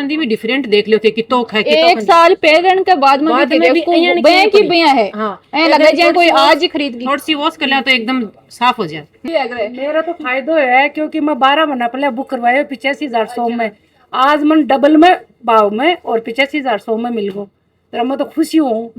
चांदी में डिफरेंट देख लो थे कि तो है कि एक साल पहले के बाद में भी देखो बैंक ही बिया है। ऐ लगे जाए कोई आज ही खरीद गई, थोड़ी सी वॉश कर ले तो एकदम साफ हो जाए। मेरा तो फायदा है क्योंकि मैं 12 महीना पहले बुक करवाया 85,100 में, आज मन डबल में भाव में और 85,100 में मिल गो, तो मैं तो खुशी हूँ।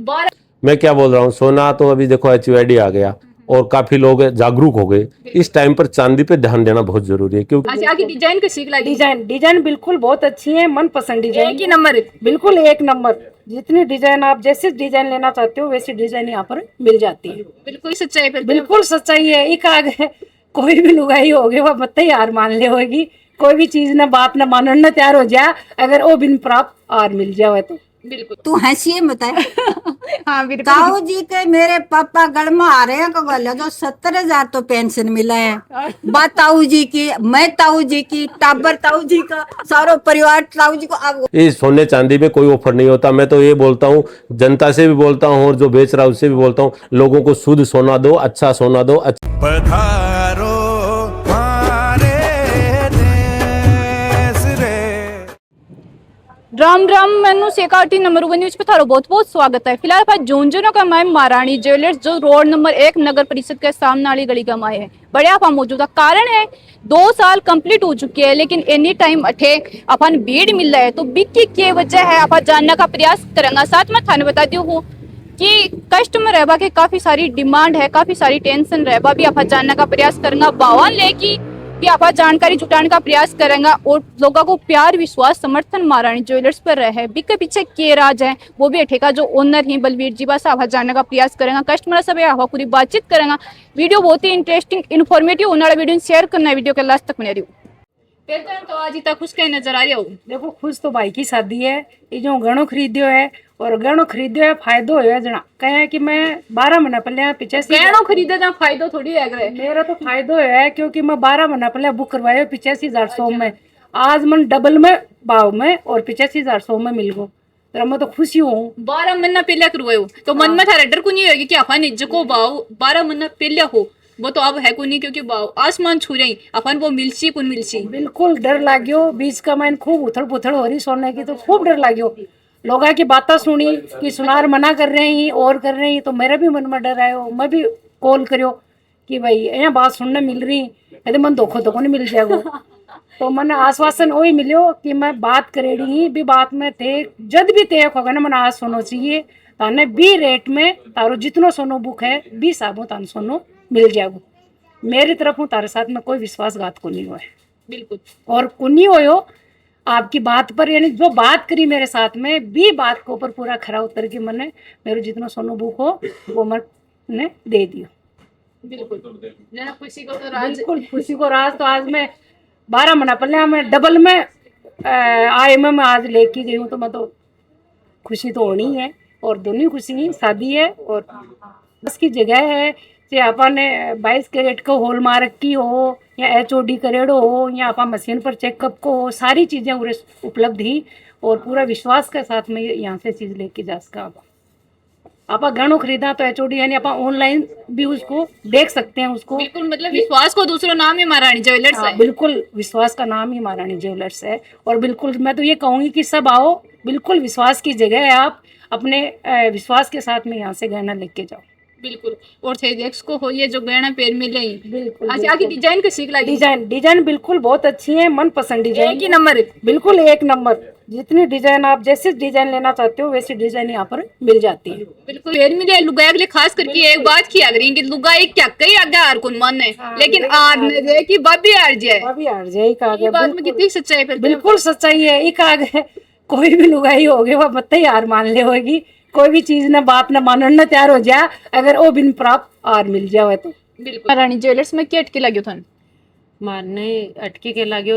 मैं क्या बोल रहा हूँ, सोना तो अभी देखो HYD आ गया और काफी लोग जागरूक हो गए। इस टाइम पर चांदी पे ध्यान देना बहुत जरूरी है, क्योंकि अच्छा की डिजाइन के सीख लगी। डिजाइन बिल्कुल बहुत अच्छी है, मन पसंद डिजाइन एक ही नंबर, बिल्कुल एक नंबर। जितनी डिजाइन आप जैसे डिजाइन लेना चाहते हो वैसी डिजाइन यहाँ पर मिल जाती है। बिल्कुल सच्चाई पर बिल्कुल सच्चाई है। एक आगे कोई भी लुगाई होगी वो मत ही हार मान ले होगी, कोई भी चीज ना बात ना मानने न तैयार हो जाए अगर वो बिन प्राप्त हार मिल जाए तो। बिल्कुल तू हंसी बताए। हाँ बिल्कुल। ताऊ जी के मेरे पापा गढ़ में आ रहे हैं को बोले जो 70,000 तो पेंशन मिला है। बात ताऊ जी की, मैं ताऊ जी की, टाबर ताऊ जी का, सारो परिवार ताऊ जी को। अब इस सोने चांदी में कोई ऑफर नहीं होता। मैं तो ये बोलता हूँ, जनता से भी बोलता हूँ और जो बेच रहा है उससे भी बोलता हूँ, लोगों को शुद्ध सोना दो, अच्छा सोना दो। पधारो राम राम, मैनू सेकाटी नंबर 1 न्यूज पे थारो बहुत बहुत स्वागत है। फिलहाल भाई जोंजनो का माए महारानी ज्वेलर्स जो रोड नंबर 1 नगर परिषद के सामने वाली गली का माए है बड़े आप मौजूदा। कारण है 2 साल कंप्लीट हो चुके हैं लेकिन एनी टाइम अठे अपन भीड़ मिल रहा है, तो बिक्की क्या वजह है आप जानने का प्रयास करेंगे। साथ में थाने बता दी हूँ कि कस्टमर रहबा के काफी सारी डिमांड है, काफी सारी टेंशन रहबा भी आप जानने का प्रयास करेंगे। बावन लेकी भी आप जानकारी जुटाने का प्रयास करेंगे और लोगों को प्यार विश्वास समर्थन महारानी ज्वेलर्स पर रहे। बिक के पीछे के राज है वो भी अठेका जो ओनर ही बलवीर जी बस आप जानने का प्रयास करेंगे। कस्टमर सब आप पूरी बातचीत करेंगे। वीडियो बहुत ही इंटरेस्टिंग इन्फॉर्मेटिव होने वाला वीडियो शेयर करना है, वीडियो के लास्ट तक बने रहियो। तो आज ही तक खुश कहीं नजर आ रही हो। देखो खुश तो भाई की शादी है, ये जो गणो खरीद्यो है और गणो खरीद्यो है फायदो है जना कहे कि मैं 12 महीना पहले पीछे गहनों खरीदे जहाँ फायदो थोड़ी है। मेरा तो फायदो है क्योंकि मैं 12 महीना पहले बुक करवाया 85,100 में, आज मन डबल में भाव में और 85,100 में मिल गो, तो मैं तो खुशी हूँ। 12 महीना पहले करवायो तो मन में थारा डर को नहीं होगी कि अपन जो भाव 12 महीना पहले हो वो तो अब है को नहीं, क्योंकि भाव आसमान छू रही अपन वो मिलसी कुन मिलसी। बिल्कुल डर लाग्यो, बीच का मैंने खूब उथड़ पुथड़ हो रही सोने की, तो खूब डर लाग्यो। लोगों की बातें सुनी कि सुनार मना कर रहे हैं और कर रहे हैं, तो मेरा भी मन में डर आयो। मैं भी कॉल करियो कि भाई यहाँ बात सुनने मिल रही यदि मन धोखो तो नहीं मिल जाएगा। तो मैंने आश्वासन वही मिलो कि मैं बात करेड़ी भी बात में थे जद भी ते होगा ना मैंने आज सोनो चाहिए ताने बी रेट में तारो जितनो सोनो बुक है 20 साबो तान सोनो मिल जाएगा। मेरी तरफ हूँ तारे साथ में कोई विश्वासघात को नहीं हुआ है बिल्कुल, और को नहीं हो आपकी बात पर, यानी जो बात करी मेरे साथ में भी बात के ऊपर पूरा खरा उतर के मैंने मेरे जितना सोनो बुक हो वो मैंने दे दियो। बिल्कुल खुशी को तो राज, बिल्कुल खुशी को राज। तो आज मैं 12 महीना पहले मैं डबल में IMM में आज लेके गई हूँ, तो मैं तो खुशी तो होनी है और दोनों खुशी ही शादी है और उसकी जगह है चाहे अपन 22 कैरेट का हॉलमार्क की हो या HOD करेड़ो हो या अपन मशीन पर चेकअप को हो, सारी चीज़ें उपलब्ध ही और पूरा विश्वास के साथ में यहाँ से चीज़ लेके जा सका। आप गहनों खरीदा तो HOD यानी आप ऑनलाइन भी उसको देख सकते हैं उसको। बिल्कुल, मतलब विश्वास को दूसरा नाम ही महारानी ज्वेलर्स है। बिल्कुल विश्वास का नाम ही महारानी ज्वेलर्स है और बिल्कुल मैं तो ये कहूँगी कि सब आओ, बिल्कुल विश्वास की जगह है, आप अपने विश्वास के साथ में यहाँ से गहना लेके जाओ। बिल्कुल, और थेडेक्स को हो ये जो गहना पैर में ले बिल्कुल। अच्छा की डिजाइन को सीख लगी। डिजाइन बिल्कुल बहुत अच्छी है, मन पसंद डिजाइन एक ही नंबर, बिल्कुल एक नंबर। जितनी डिजाइन आप जैसे डिजाइन लेना चाहते हो वैसी डिजाइन यहाँ पर मिल जाती है। बिल्कुल पैर में ले लुगाई के लिए खास करके एक बात किया करें कि लुगाई क्या कई आगे हार कौन मन है लेकिन आज ने कि बाबी हार जाए, बाबी हार जाए का आगे। बात में कितनी सच्चाई है। बिल्कुल सच्चाई है। एक आगे कोई भी लुगाई होगी वो मत ही हार मान ले होगी, कोई भी चीज ना बात ना मानने न तैयार हो जाए अगर वो बिन प्राप्त हार मिल जाए तो। बिल्कुल महारानी ज्वेलर्स में क्या अटके लगे थन मारने अटके के लगे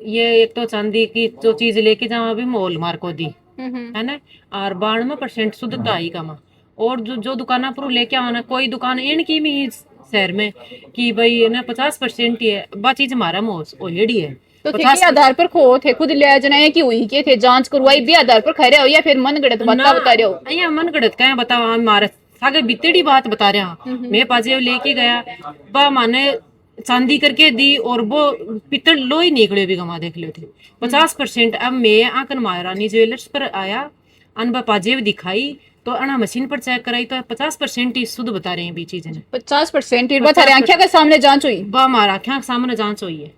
ये एक तो चांदी की जो चीज लेके जाओ अभी मोल मार को दी है ना, और 92% शुद्धता आई कमा। और जो दुकाना पर लेके आना कोई दुकान इन की भी शहर में कि भाई ना 50% ही है बा चीज हमारा मोस ओ हेडी है। तो थे के आधार पर खो थे खुद ले जना कि हुई के थे जांच करवाई भी आधार पर खरे हो या फिर मन गड़त बता रहे हो? या मन गड़त का बताओ हमारे सागे बीतेड़ी बात बता रहे हैं। मैं पाजे लेके गया बा माने चांदी करके दी और वो पित्तल लोई निकले भी गमा देख लेते 50%। अब मैं आकर महारानी ज्वेलर्स पर आया, अनबा पाजेब दिखाई तो अना मशीन पर चेक कराई तो 50% ही शुद्ध बता रहे हैं भी चीजें 50% ही बता रहे, आंखें के सामने जांच हुई। बा हमारा आँखों के सामने जांच हुई है,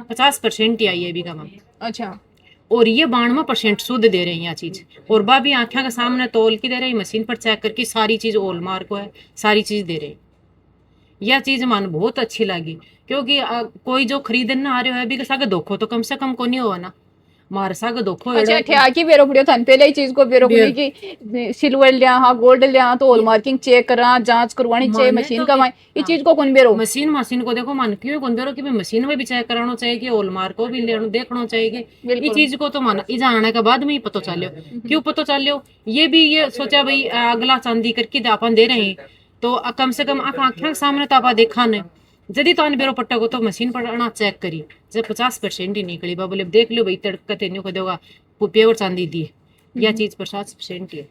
50% ही आई है भी गमा। अच्छा, और ये 92% शुद्ध दे रहे हैं यह चीज, और बा भी आंखों के सामने तोल के दे रहे हैं, मशीन पर चेक करके सारी चीज हॉलमार्क है, सारी चीज दे रहे हैं। यह चीज मन बहुत अच्छी लगी, क्योंकि कोई जो खरीदना आ रहे हो भी सागे धोखो तो कम से कम को नहीं हुआ ना, मार सागे धोखो अच्छा ठिया की बेरो पड़ियो थान पहले ही चीज को बेरो पड़ी कि सिल्वर लिया हाँ गोल्ड लिया तो हॉलमार्किंग चेक करा जांच करवानी चाहिए माने मशीन तो का कि- माई ये चीज को कौन बेरो। मशीन को देखो मन क्यों कौन बेरो कि भाई मशीन में भी चेक कराना चाहिए कि हॉलमार्क को भी लेना देखना चाहिए। ये बिल्कुल। चीज को तो मन ई जानने के बाद में ही पता चलो, क्यों पता चलो ये भी ये सोचा भाई अगला चांदी करके अपन दे रहे हैं तो कम से कम आंखों के सामने तो आप देखा न जदि तो बेरो पट्टा को तो मशीन पर आना चेक करी जब 50% ही निकली बा बोले देख लो भाई तड़का तेन्यू को देगा प्योर चांदी दी यह चीज 50% ही है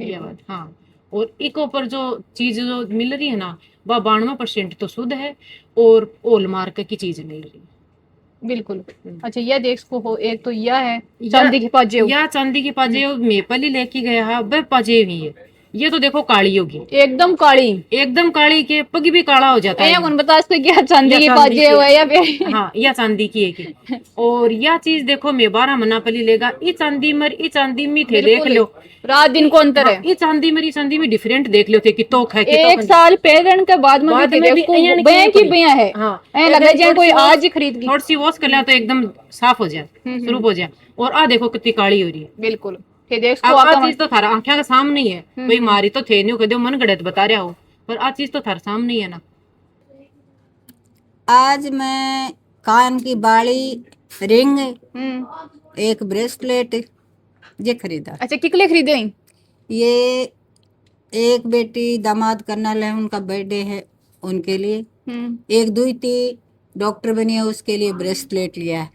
ये बात। हाँ, और इको पर जो चीज जो मिल रही है ना वह 92% तो शुद्ध है और हॉलमार्क की चीज मिल रही है। बिल्कुल। अच्छा यह देख को हो, एक तो यह है चांदी के पाजे या चांदी के पाजे मेपल ही लेके गया है वह पाजे भी है। ये तो देखो काली होगी एकदम काली, एकदम काली के पग भी काला हो जाता है। कौन बता सकते क्या चांदी या की चांदी पाजे की हुआ या फिर हाँ या चांदी की है कि और यह चीज देखो मैं 12 मना पली लेगा ई चांदी मर ई चांदी में थे देख लो रात दिन को अंतर है। ई चांदी मरी चांदी में डिफरेंट देख लो थे कि तो है कि एक साल पहले के बाद में बाद भी में भी देखो अय्या ने बैंक की ही बिया है। हाँ ऐ लगा जाए कोई आज ही खरीद गई। थोड़ी सी वॉश कर लिया तो एकदम साफ हो जाए शुरू हो जाए। और आ देखो कितनी काली हो रही है। बिल्कुल ये देख अब को आ आता चीज तो थारा आंखों के सामने ही है भाई मारी तो थे नहीं कदो मन गड़त बता रहा हो पर आ चीज तो थारा सामने ही है ना। आज मैं कान की बाली रिंग एक ब्रेसलेट ये खरीदा। अच्छा किकले खरीदे ही? ये एक बेटी दामाद कर्नल है उनका बर्थडे है उनके लिए, एक दुई थी डॉक्टर बनी है उसके लिए ब्रेसलेट लिया है।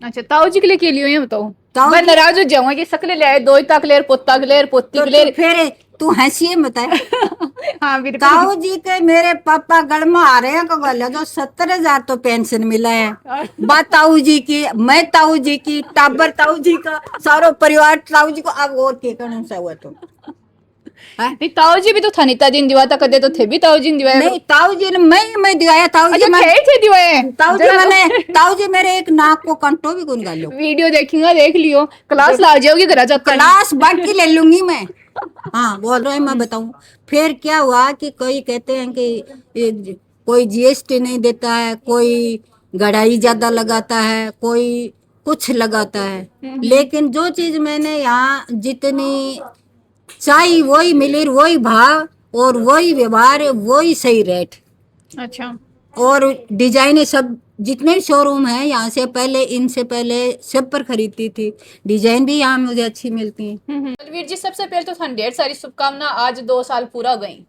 अच्छा ताऊ जी के लिए के लिए ये बताओ ताऊ मैं जी- नाराज हो जाऊंगा कि सकले ले आए दो ही तक लेर पोता लेर पोती तो लेर। फिर तू हंसी बताए हाँ बिल्कुल। ताऊ जी के मेरे पापा गल में आ रहे हैं को बोला जो 70,000 तो पेंशन मिला है। बात ताऊ जी की, मैं ताऊ जी की, टाबर ताऊ जी का, सारो परिवार ताऊ जी को। अब और के कौन सा हुआ तुम नहीं ताऊ जी भी तो था नीता दिन दिवाता कदे तो थे भी ताऊ जी ने दिवाया। नहीं ताऊ जी ने मैं दिवाया ताऊ जी अच्छा मैं थे थे दिवाए ताऊ जी मेरे एक नाक को कंटो भी गुन गालो वीडियो देखेंगे देख लियो क्लास ला जाओगी घर जाकर क्लास बाकी ले लूंगी मैं। हाँ बोल रहे मैं बताऊं फिर क्या हुआ कि कोई कहते हैं कि कोई जीएसटी नहीं देता है, कोई गड़ाई ज्यादा लगाता है, कोई कुछ लगाता है, लेकिन जो चीज मैंने यहाँ जितनी चाहिए वही मिली, वही भाव और वही व्यवहार, वही सही रेट। अच्छा और डिजाइने सब जितने भी शोरूम है यहाँ से पहले इनसे पहले सब पर खरीदती थी, डिजाइन भी यहाँ मुझे अच्छी मिलती है। बलवीर जी सबसे पहले तो थान ढेर सारी शुभकामना, आज 2 साल पूरा हो गई।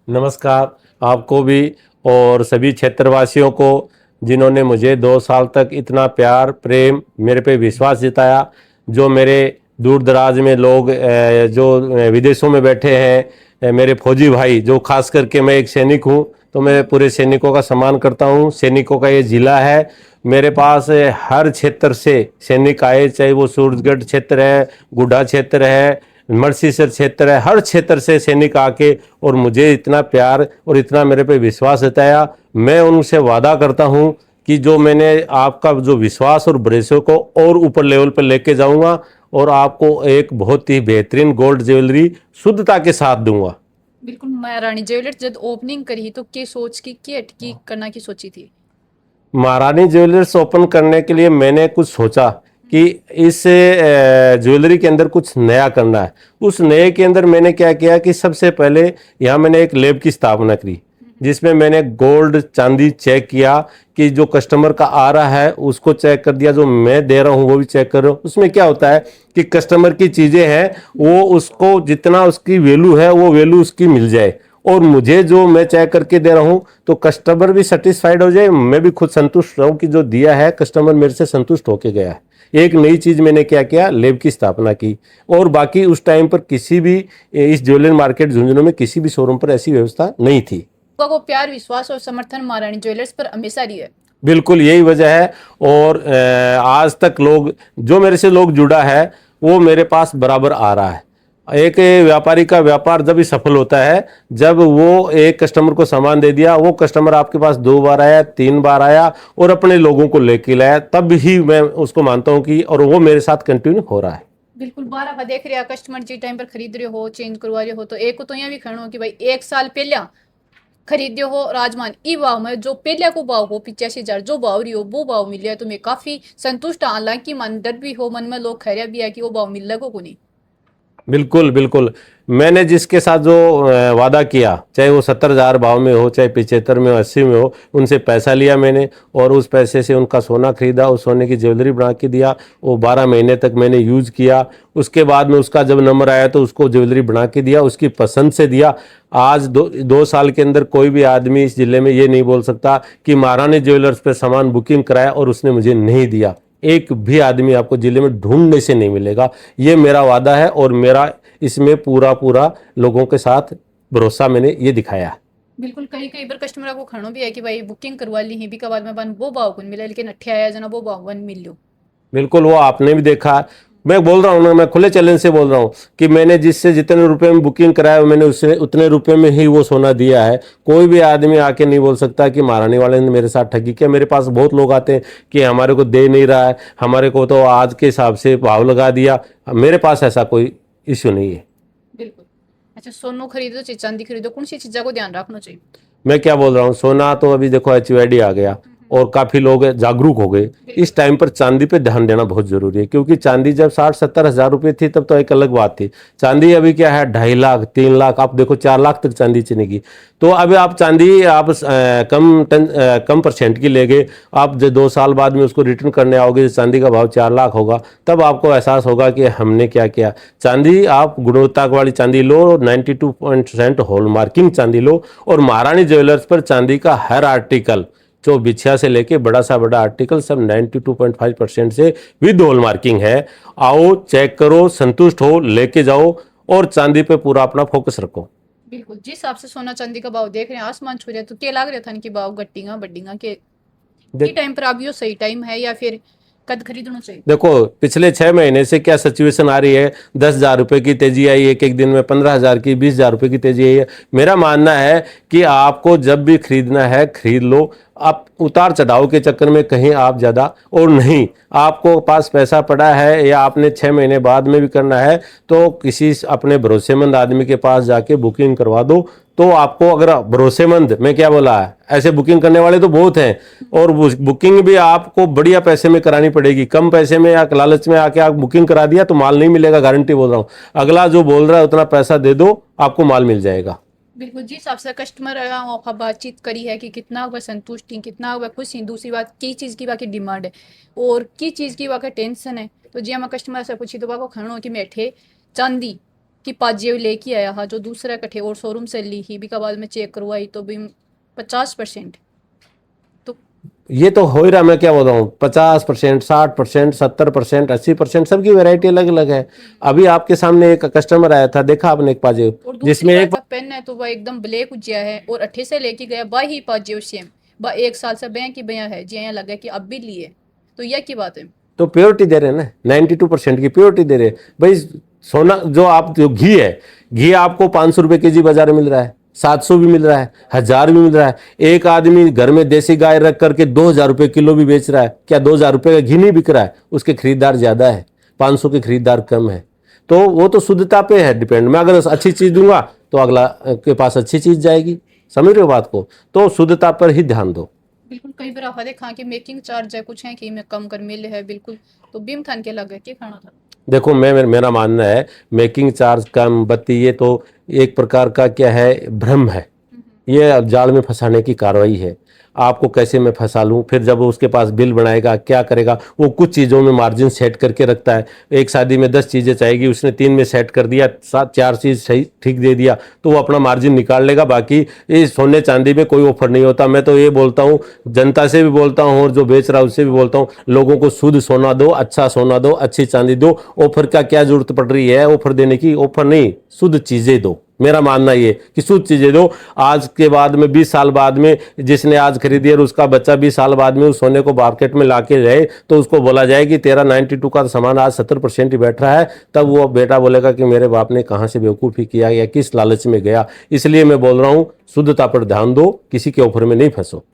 नमस्कार आपको भी और सभी क्षेत्रवासियों को जिन्होंने मुझे 2 साल तक इतना प्यार प्रेम मेरे पे विश्वास जताया। जो मेरे दूर दराज में लोग जो विदेशों में बैठे हैं, मेरे फौजी भाई, जो खास करके मैं एक सैनिक हूँ तो मैं पूरे सैनिकों का सम्मान करता हूँ। सैनिकों का ये जिला है, मेरे पास हर क्षेत्र से सैनिक आए, चाहे वो सूरजगढ़ क्षेत्र है, गुड्डा क्षेत्र है, मर्सीसर क्षेत्र है, हर क्षेत्र से सैनिक आके और मुझे इतना प्यार और इतना मेरे पे विश्वास जताया। मैं उनसे वादा करता हूँ कि जो मैंने आपका जो विश्वास और भरोसे को और ऊपर लेवल पर लेके जाऊंगा और आपको एक बहुत ही बेहतरीन गोल्ड ज्वेलरी शुद्धता के साथ दूंगा। बिल्कुल। महारानी ज्वेलर्स जब ओपनिंग करी तो के सोच की अटकी करना की सोची थी? महारानी ज्वेलर्स ओपन करने के लिए मैंने कुछ सोचा कि इस ज्वेलरी के अंदर कुछ नया करना है। उस नए के अंदर मैंने क्या किया कि सबसे पहले यहाँ मैंने एक लैब की स्थापना करी जिसमें मैंने गोल्ड चांदी चेक किया कि जो कस्टमर का आ रहा है उसको चेक कर दिया, जो मैं दे रहा हूँ वो भी चेक कर रहा हूँ। उसमें क्या होता है कि कस्टमर की चीज़ें हैं वो उसको जितना उसकी वैल्यू है वो वैल्यू उसकी मिल जाए और मुझे जो मैं चेक करके दे रहा हूँ तो कस्टमर भी सेटिस्फाइड हो जाए, मैं भी खुद संतुष्ट रहूँ कि जो दिया है कस्टमर मेरे से संतुष्ट होके गया है। एक नई चीज़ मैंने क्या किया, लैब की स्थापना की। और बाकी उस टाइम पर किसी भी इस ज्वेलरी मार्केट झुंझुनू में किसी भी शोरूम पर ऐसी व्यवस्था नहीं थी। को प्यार, विश्वास और समर्थन महारानी ज्वेलर्स पर हमेशा रही है। बिल्कुल यही वजह है। और आज तक लोग जो मेरे से लोग जुड़ा है वो मेरे पास बराबर आ रहा है। एक व्यापारी का व्यापार जब ही सफल होता है जब वो एक कस्टमर को सामान दे दिया, वो कस्टमर आपके पास 2 बार आया, 3 बार आया और अपने लोगों को लेके लाया, तब ही मैं उसको मानता हूँ कि और वो मेरे साथ कंटिन्यू हो रहा है। बिल्कुल बार आप देख रहे हैं कस्टमर जी टाइम पर खरीद रहे हो, चेंज करवा रहे हो, तो एक को तो यहाँ भी खड़ो हो कि भाई 1 साल पहले खरीदे हो राजमान ई भाव में जो पहले को भाव हो 85,000 जो भाव रही हो वो भाव मिल है, तो मैं काफी संतुष्ट। हालांकि मन डर भी हो, मन में लोग खैरिया भी है कि वो भाव मिल लगो को नहीं। बिल्कुल बिल्कुल, मैंने जिसके साथ जो वादा किया, चाहे वो 70,000 भाव में हो, चाहे 75 में हो, 80 में हो, उनसे पैसा लिया मैंने और उस पैसे से उनका सोना खरीदा, उस सोने की ज्वेलरी बना के दिया। वो 12 महीने तक मैंने यूज़ किया। उसके बाद में उसका जब नंबर आया तो उसको ज्वेलरी बना के दिया, उसकी पसंद से दिया। आज 2 साल के अंदर कोई भी आदमी इस जिले में ये नहीं बोल सकता कि महारानी ज्वेलर्स पे सामान बुकिंग कराया और उसने मुझे नहीं दिया। एक भी आदमी आपको जिले में ढूंढने से नहीं मिलेगा। ये मेरा वादा है और मेरा इसमें पूरा लोगों के साथ भरोसा मैंने ये दिखाया। बिल्कुल कई बार कस्टमर को खड़ो भी है कि भाई बुकिंग करवा ली है भी का बाद में बन वो भाव कौन मिला, लेकिन अट्ठे आया जना वो भाव वन मिल लो। बिल्कुल, वो आपने भी देखा। मैं बोल रहा हूँ ना, मैं खुले चैलेंज से बोल रहा हूँ कि मैंने जिससे जितने रुपए में बुकिंग कराया मैंने उससे उतने रुपए में ही वो सोना दिया है। कोई भी आदमी आके नहीं बोल सकता कि महारानी वाले ने मेरे साथ ठगी किया। मेरे पास बहुत लोग आते हैं कि हमारे को दे नहीं रहा है, हमारे को तो आज के हिसाब से भाव लगा दिया। मेरे पास ऐसा कोई इश्यू नहीं है। बिल्कुल। अच्छा, सोनो खरीदो चाहे चांदी खरीदो, कौन सी चीज़ों को ध्यान रखना चाहिए? मैं क्या बोल रहा हूँ, सोना तो अभी देखो HYD आ गया और काफी लोग जागरूक हो गए। इस टाइम पर चांदी पे ध्यान देना बहुत जरूरी है, क्योंकि चांदी जब 60-70 हज़ार रुपए थी तब तो एक अलग बात थी। चांदी अभी क्या है 2.5 लाख 3 लाख, आप देखो 4 लाख तक चांदी चलेगी। तो अभी आप चांदी आप कम परसेंट की ले गए, आप जब 2 साल बाद में उसको रिटर्न करने आओगे चांदी का भाव 4 लाख होगा, तब आपको एहसास होगा कि हमने क्या किया। चांदी आप गुणवत्ता वाली चांदी लो, 92% हॉलमार्किंग चांदी लो। और महारानी ज्वेलर्स पर चांदी का हर आर्टिकल जो बिछिया से लेके बड़ा सा बड़ा आर्टिकल सब 92.5% से विद हॉल मार्किंग है। आओ चेक करो, संतुष्ट हो, लेके जाओ और चांदी पे पूरा अपना फोकस रखो। बिल्कुल, जिस हिसाब से सोना चांदी का भाव देख रहे हैं आसमान छू रहे हैं, तो क्या लग रहा था कि भाव गट्टिंगा बड्डिंगा के टाइम पर अभी सही टाइम है या फिर कद खरीदना चाहिए? देखो पिछले 6 महीने से क्या सिचुएशन आ रही है, 10,000 रुपए की तेजी आई, एक दिन में 15,000 की 20,000 रुपए की तेजी आई है। मेरा मानना है कि आपको जब भी खरीदना है खरीद लो। आप उतार चढ़ाव के चक्कर में कहीं आप ज़्यादा और नहीं, आपको पास पैसा पड़ा है या आपने 6 महीने बाद में भी करना है तो किसी अपने भरोसेमंद आदमी के पास जाके बुकिंग करवा दो। तो आपको अगर भरोसेमंद, मैं क्या बोला है, ऐसे बुकिंग करने वाले तो बहुत हैं और बुकिंग भी आपको बढ़िया पैसे में करानी पड़ेगी। कम पैसे में या लालच में आके आप बुकिंग करा दिया तो माल नहीं मिलेगा, गारंटी बोल रहा हूँ। अगला जो बोल रहा है उतना पैसा दे दो, आपको माल मिल जाएगा। बिल्कुल, जिस हिसाब से कस्टमर बातचीत करी है कि कितना वह संतुष्ट हैं, कितना वह खुश हैं। दूसरी बात की चीज़ की वाकई डिमांड है और की चीज़ की वाकई टेंशन है। तो जी हम कस्टमर से पूछी तो वाको खड़ो कि मैं ठे चांदी की पाजे लेके आया हा जो दूसरा कट्ठे और शोरूम से ली ही भी का बाद में चेक करवाई तो भी 50%। तो ये तो हो ही रहा, मैं क्या बोल रहा हूँ 50%, 60%, 70%, 80%, सबकी वैरायटी अलग अलग है। अभी आपके सामने एक कस्टमर आया था, देखा आपने एक पाजे जिसमें एक पेन है तो वह एकदम ब्लैक उज्जिया है और अट्ठे से लेके गया बा ही पाजे सेम बा 1 साल से बैंक की बया है जी, यहाँ लगा कि अब भी लिए। तो यह की बात है, तो प्योरिटी दे रहे हैं ना, 92% की प्योरिटी दे रहे हैं भाई। सोना जो आप जो घी है, घी आपको 500 रुपये केजी बाजार में मिल रहा है, 700 भी मिल रहा है, 1000 भी मिल रहा है। एक आदमी घर में देसी गाय रख करके 2000 रुपये किलो भी बेच रहा है। क्या 2000 रुपये का घी नहीं बिक रहा है? उसके खरीदार ज्यादा है, 500 के खरीदार कम है। तो वो तो शुद्धता पे है डिपेंड। मैं अगर अच्छी चीज दूंगा तो अगला के पास अच्छी चीज जाएगी। समझ रहे हो बात को? तो शुद्धता पर ही ध्यान दो। बिल्कुल कई बार आप देखा कि मेकिंग चार्ज है कुछ है कि मैं कम कर मिले है बिल्कुल, तो बीम थान के लगे के खाना था। देखो मेरा मानना है मेकिंग चार्ज कम बत्ती ये तो एक प्रकार का क्या है, भ्रम है। ये जाल में फंसाने की कार्रवाई है। आपको कैसे मैं फंसा लूँ, फिर जब उसके पास बिल बनाएगा क्या करेगा, वो कुछ चीज़ों में मार्जिन सेट करके रखता है। एक शादी में 10 चीज़ें चाहिए, उसने 3 में सेट कर दिया, 4 चीज़ सही ठीक दे दिया तो वो अपना मार्जिन निकाल लेगा। बाकी इस सोने चांदी में कोई ऑफर नहीं होता। मैं तो ये बोलता हूँ, जनता से भी बोलता हूँ और जो बेच रहा है उससे भी बोलता हूँ, लोगों को शुद्ध सोना दो, अच्छा सोना दो, अच्छी चांदी दो। ऑफर का क्या जरूरत पड़ रही है? ऑफर देने की ऑफर नहीं, शुद्ध चीज़ें दो। मेरा मानना ये कि शुद्ध चीजें दो। आज के बाद में 20 साल बाद में जिसने आज खरीदी और उसका बच्चा 20 साल बाद में उस सोने को मार्केट में लाके जाए तो उसको बोला जाए कि तेरा 92 का सामान आज 70% ही बैठ रहा है, तब वो बेटा बोलेगा कि मेरे बाप ने कहाँ से बेवकूफ़ी किया या किस लालच में गया। इसलिए मैं बोल रहा हूँ शुद्धता पर ध्यान दो, किसी के ऑफर में नहीं फंसो।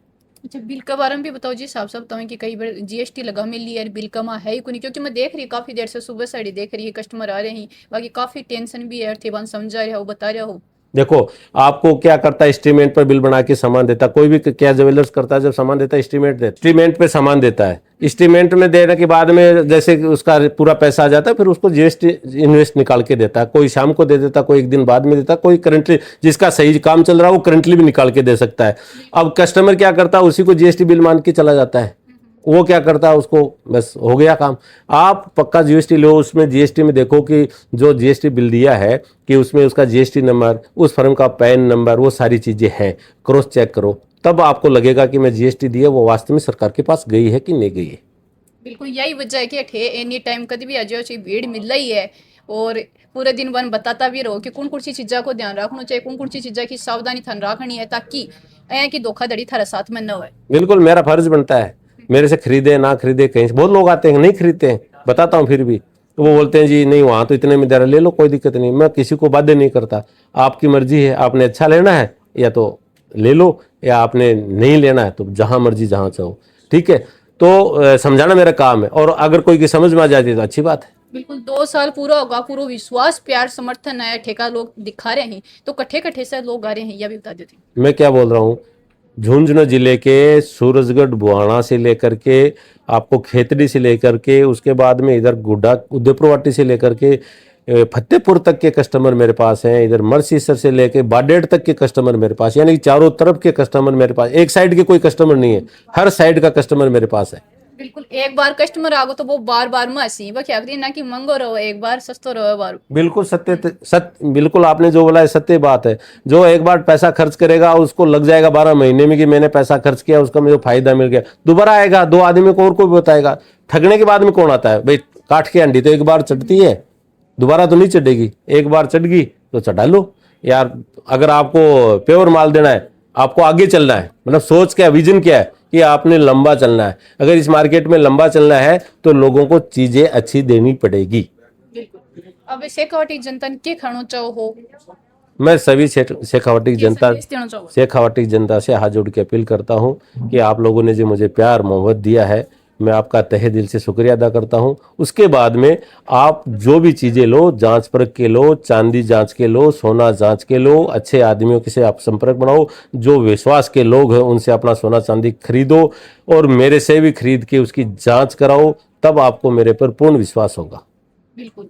अच्छा, बिल के बारे में भी बताओ जी, साफ साफ बताओ कि कई बार जीएसटी लगा मिली है, बिल कमा है ही कोई, क्योंकि मैं देख रही काफी देर से सुबह साड़ी देख रही है, कस्टमर आ रहे हैं, बाकी काफी टेंशन भी है, थे समझा रहे हो, बता रहे हो। देखो आपको क्या करता है, एस्टीमेट पर बिल बना के सामान देता है। कोई भी क्या ज्वेलर्स करता है, जब सामान देता है एस्टीमेट पे सामान देता है। एस्टीमेट में देने के बाद में जैसे उसका पूरा पैसा आ जाता है, फिर उसको जीएसटी इन्वेस्ट निकाल के देता है। कोई शाम को दे देता, कोई एक दिन बाद में देता, कोई करंटली जिसका सही काम चल रहा है वो करंटली भी निकाल के दे सकता है। अब कस्टमर क्या करता है, उसी को जीएसटी बिल मान के चला जाता है। वो क्या करता है, उसको बस हो गया काम। आप पक्का जीएसटी लो, उसमें जीएसटी में देखो कि जो जीएसटी बिल दिया है कि उसमें उसका जीएसटी नंबर, उस फर्म का पैन नंबर, वो सारी चीज़ें हैं, क्रॉस चेक करो, तब आपको लगेगा कि मैं जीएसटी दी है वो वास्तव में सरकार के पास गई है कि नहीं गई है। बिल्कुल यही वजह है कि अठे एनी टाइम कभी भी आ जाओ चाहिए भीड़ मिल रही है, और पूरे दिन वन बताता भी रहो कि कौन कौन सी चीज़ों को ध्यान रखना चाहिए, कौन कौन सी चीज़ों की सावधानी थान रखनी है, ताकि ऐ कि धोखाधड़ी थारा साथ में न हो। बिल्कुल मेरा फर्ज बनता है, मेरे से खरीदे ना खरीदे, कहीं से बहुत लोग आते हैं नहीं खरीदते हैं, बताता हूँ, फिर भी वो बोलते हैं जी नहीं वहाँ तो इतने में दे रहा, ले लो कोई दिक्कत नहीं। मैं किसी को बाध्य नहीं करता, आपकी मर्जी है, आपने अच्छा लेना है या तो ले लो, या आपने नहीं लेना है तो जहाँ मर्जी जहाँ चाहो, ठीक है। तो समझाना मेरा काम है, और अगर कोई की समझ में आ जाती है तो अच्छी बात है। बिल्कुल 2 साल पूरा होगा, पूरा विश्वास प्यार समर्थन है, ठेका लोग दिखा रहे हैं, तो कट्ठे कट्ठे से लोग आ रहे हैं, यह भी बता देते हैं। मैं क्या बोल रहा हूँ, झुंझुनू जिले के सूरजगढ़ बुहाना से लेकर के आपको खेतड़ी से लेकर के, उसके बाद में इधर गुड्डा उदयपुरवाटी से लेकर के फतेहपुर तक के कस्टमर मेरे पास हैं। इधर मरसीसर से लेकर बाडेड़ तक के कस्टमर मेरे पास, यानी कि चारों तरफ के कस्टमर मेरे पास, एक साइड के कोई कस्टमर नहीं है, हर साइड का कस्टमर मेरे पास है। बिल्कुल एक बार कस्टमर आ गो तो वो बार बार में हंसी वो क्या ना कि मंगो रहो एक बार, सस्तो रहो बार। बिल्कुल बिल्कुल आपने जो बोला है सत्य बात है। जो एक बार पैसा खर्च करेगा उसको लग जाएगा 12 महीने में कि मैंने पैसा खर्च किया, उसका मुझे फायदा मिल गया, दोबारा आएगा, 2 आदमी को और कोई बताएगा। ठगने के बाद में कौन आता है भाई, काट के अंडी तो एक बार चढ़ती है, दोबारा तो नहीं चढ़ेगी, एक बार चढ़ गई तो चढ़ा लो यार। अगर आपको प्योर माल देना है, आपको आगे चलना है, मतलब सोच क्या, विजन क्या है कि आपने लंबा चलना है। अगर इस मार्केट में लंबा चलना है तो लोगों को चीजें अच्छी देनी पड़ेगी। बिल्कुल। अब शेखावटी जनता ने क्या खाना चाहो हो, मैं सभी शेखावटी जनता से हाथ जोड़ के अपील करता हूं कि आप लोगों ने जो मुझे प्यार मोहब्बत दिया है, मैं आपका तहे दिल से शुक्रिया अदा करता हूं। उसके बाद में आप जो भी चीज़ें लो, जांच परख के लो, चांदी जांच के लो, सोना जांच के लो, अच्छे आदमियों के से आप संपर्क बनाओ, जो विश्वास के लोग हैं उनसे अपना सोना चांदी खरीदो, और मेरे से भी खरीद के उसकी जांच कराओ, तब आपको मेरे पर पूर्ण विश्वास होगा। बिल्कुल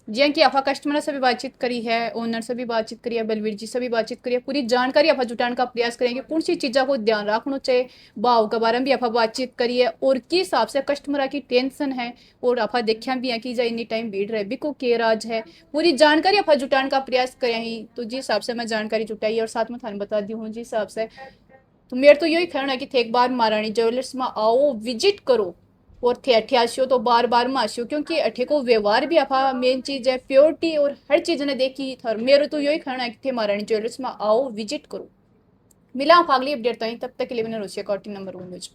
जी कि आप कस्टमर से भी बातचीत करी है, ओनर से भी बातचीत करी है, बलवीर जी से भी बातचीत करी है, पूरी जानकारी आप जुटाने का प्रयास करेंगे, कौन सी चीज़ों को ध्यान रखना चाहिए, भाव के बारे में भी आप बातचीत करी है, और किस हिसाब से कस्टमर की टेंशन है, और आप देखा भी है कि जा इन्नी टाइम भीड़ रहे बिको के राज है, पूरी जानकारी आप जुटाने का प्रयास करें ही। तो जिस हिसाब से मैं जानकारी जुटाई और साथ में थाने बता दी हूँ, जिस हिसाब से तो मेरा तो यही कहना है कि थे एक बार महारानी ज्वेलर्स में आओ, विजिट करो, और थे अठे आसियो तो बार बार में आसियो, क्योंकि अठे को व्यवहार भी आपा मेन चीज़ है, प्योरिटी और हर चीज़ ने देखी थर। मेरे तो यही कहना है कि थे महारानी ज्वेलर्स में आओ, विजिट करो। मिला आप अगली अपडेट तक के लिए मैंने रोशिया कॉटी नंबर 1 न्यूज।